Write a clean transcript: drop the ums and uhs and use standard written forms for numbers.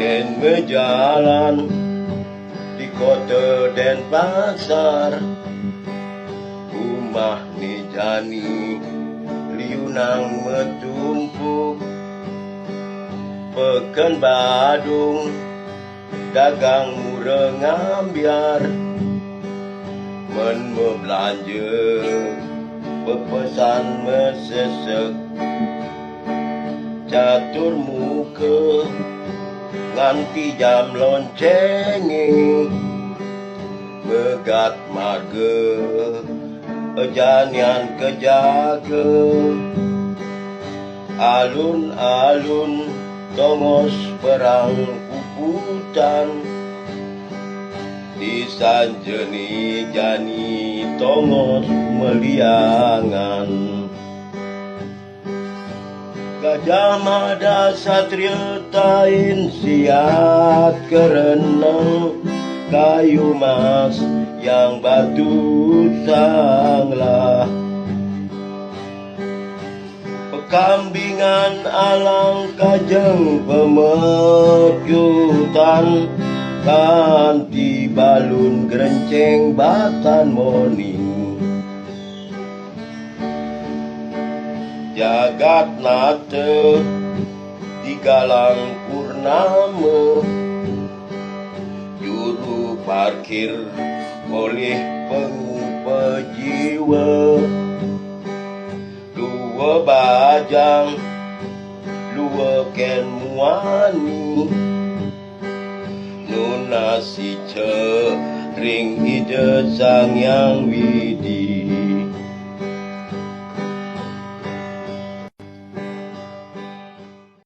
Ken berjalan di kota Denpasar, rumah ni jani liunang metumpuk. Pekan Badung dagang murah ngambiar, men belanja pepesan mesesek. Catur muka nganti jam loncengi, megat marga ejanian kejaga. Alun-alun tongos perang puputan, di sanjeni jani tongos meliangan. Gajah Mada Satria tain siat kerenang, kayu mas yang batu sanglah. Pekambingan alang kajeng pemecutan, kanti balun gerenceng batan moning. Jagat nate di galang purnama, juru parkir oleh pengupajiwa. Dua bajang, dua ken muani, nunasi cering ide sang yang widi.